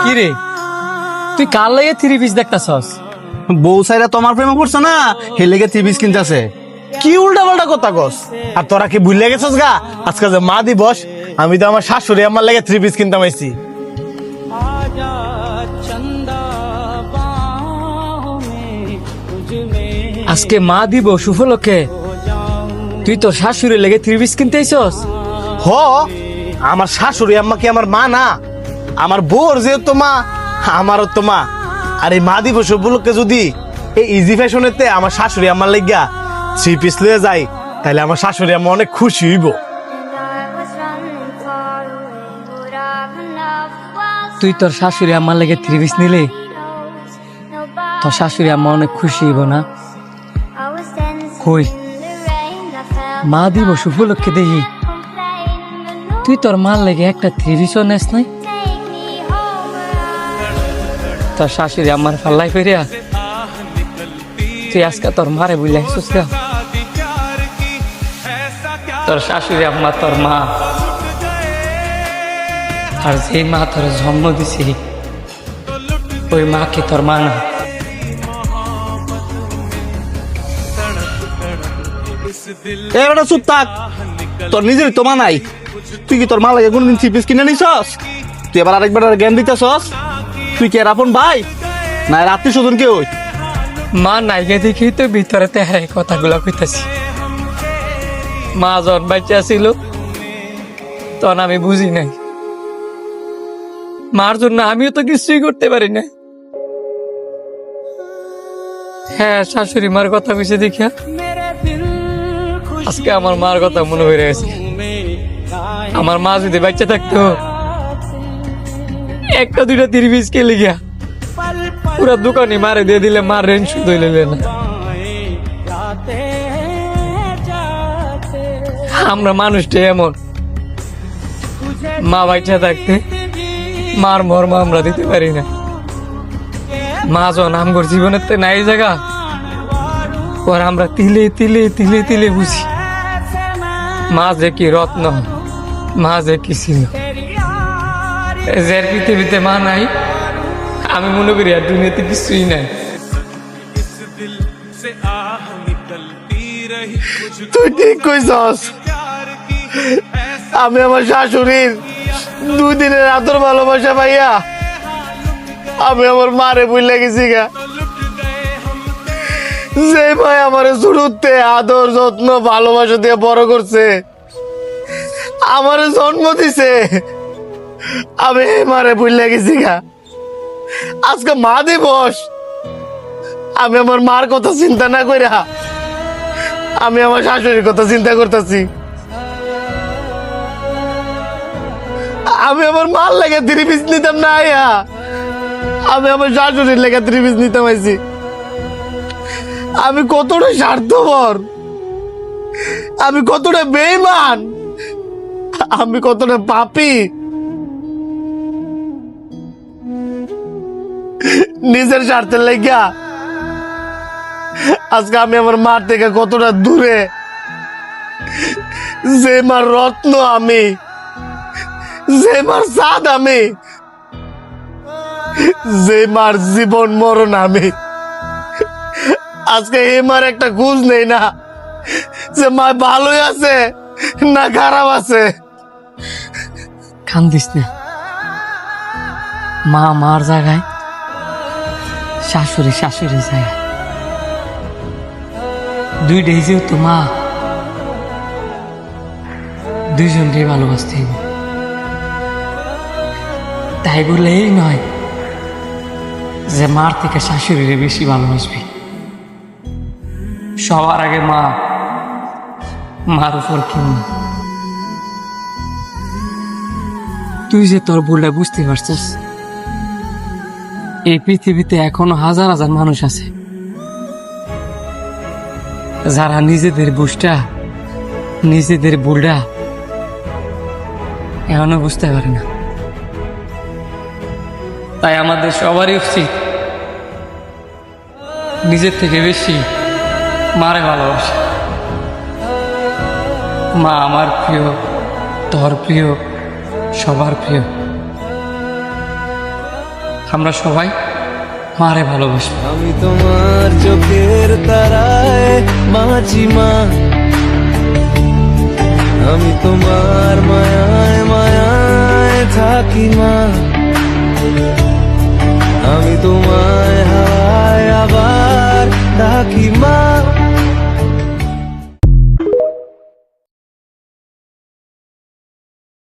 কি রে তুই কার লাগে 3 পিস দেখতাছস? বউ সাইরা তোমার প্রেমে পড়ছে না, হে লেগে 3 পিস কিনতেছে। কি উল্টা পাল্টা কথা কস? আর তোরা কি ভুলে গেছস গা? আজকে যে মা দিবস, আমি তো আমার শাশুড়ি আমার লাগে 3 পিস কিনতাম আইছি। আজকে মা দিব উপলক্ষে তুই তোর শাশুড়ি লেগে 3 পিস কিনতে আইছস? হ, আমার শাশুড়ি আম্মা কি আমার মা না? আমার বউর যেহেতু মা, আমারও তো মা। আর এই মা দিবস উপলক্ষে যদি এই ইজি ফ্যাশনেতে আমার শাশুড়ি আমার লাগিয়া 3 পিস লয়ে যায়, তাহলে আমার শাশুড়ি আম্মা অনেক খুশি হইব। তুই তোর শাশুড়ি আমার লেগে 3 পিস নিলে তোর শাশুড়ি আম্মা অনেক খুশি হইব না? কই মা দিবস উপলক্ষে দেখি তুই তোর মার লেগে একটা 3 পিসও নেস নাই। তোর শাশুড়ি আমার ফাল্লাই ফেরিয়া তুই আজকে তোর মারে বুঝলাইছিস না? তোর শাশুড়ি আম্মা তোর মা, আর যে মা তোর জন্ম দিছি ওই মা কি তোর মা না? এবারে চুপ থাক, তোর নিজের তো মা নাই, তুই কি তোর মা লাগে কোনদিন 3 পিস কিনে নিছস? তুই এবার আরেকবার জ্ঞান দিতেছস? তুই কি আপন ভাই না আত্মীয় স্বজন কেউ? মা নাইগে দেখি তো ভিতরে তেহারে কথাগুলো কইতাছি। মা যখন বাচ্চা ছিল তখন আমি বুঝি নাই, মার জন্য আমিও তো কিছুই করতে পারি না। হ্যাঁ, শাশুড়ি মার কথা কইছে দেখিয়া আজকে আমার মার কথা মনে হয়ে গেছে। আমার মা যদি বাচ্চা থাকতো একটা 2টা 3 পিস কেলে গিয়া পুরা দোকানে মারে দিয়ে দিলে মার রেঞ্জ শুধু হইলে না। আমরা মানুষটা এমন, মা বাচ্চা থাকতে মার মর্ম আমরা দিতে পারি না। মা যখন আমগর জীবনের তে নাই জায়গা পর আমরা তিলে তিলে তিলে তিলে বুঝি মা যে কি রত্ন, মা যে কি ছিল। যে পৃথিবীতে মা নাই আমি মনে করি আর দুনিয়াতে কিছুই নাই। তুই ঠিক কইছস, আমি আমার শাশুড়ির 2 দিনের আদর ভালোবাসা পাইয়া আমি আমার মারে ভুলে গেছি গা। যে ভাই আমার শুরুতে আদর যত্ন ভালোবাসা দিয়ে বড় করছে, আমার জন্ম দিছে, আমি মারে ভুলে গেছি গা। আজকে মা দিবস, আমি আমার মার কথা চিন্তা না কইরা আমি আমার শাশুড়ির কথা চিন্তা করতেছি। আমি আমার মার লেগে 3 পিস নিতাম না আইয়া, আমি আমার শাশুড়ির লেগে 3 পিস নিতাম আইছি। আমি কতটা স্বার্থপর, আমি কতটা বেঈমান, আমি কতটা পাপী। নিজের স্বার্থের লেগা আজকে আমি আমার মার থেকে কতটা দূরে। যে মার রত্ন আমি, যে মার সাদ আমি, যে মার জীবন মরণ আমি, আজকে এই মার একটা খোঁজ নেই না যে মা ভালোই আছে না খারাপ আছে। কান্দিস না, মা মার জায়গায়, শাশুড়ি শাশুড়ির জায়গায়, 2টাই যেহেতু মা, 2জনকেই ভালোবাসতে হইব। তাই বলে এই নয় যে মার থেকে শাশুড়িরে বেশি ভালোবাসবি। সবার আগে মা, মার উপর কেউ না। তুই যে তোর ভুলটা বুঝতে পারছিস, এই পৃথিবীতে এখনো হাজার হাজার মানুষ আছে যারা নিজেদের বুঝটা, নিজেদের ভুলটা এখনো বুঝতে পারে না। তাই আমাদের সবারই উচিত নিজের থেকে বেশি মারে ভালোবাসা। মা আমার প্রিয়, তোর প্রিয়, সবার প্রিয়। আমরা সবাই মারে ভালোবাসি। আমি তোমার চোখের তারায় বাঁচি মা, আমি তোমার মায়ায় মায়ায় থাকি মা, আমি তোমায় হাওয়া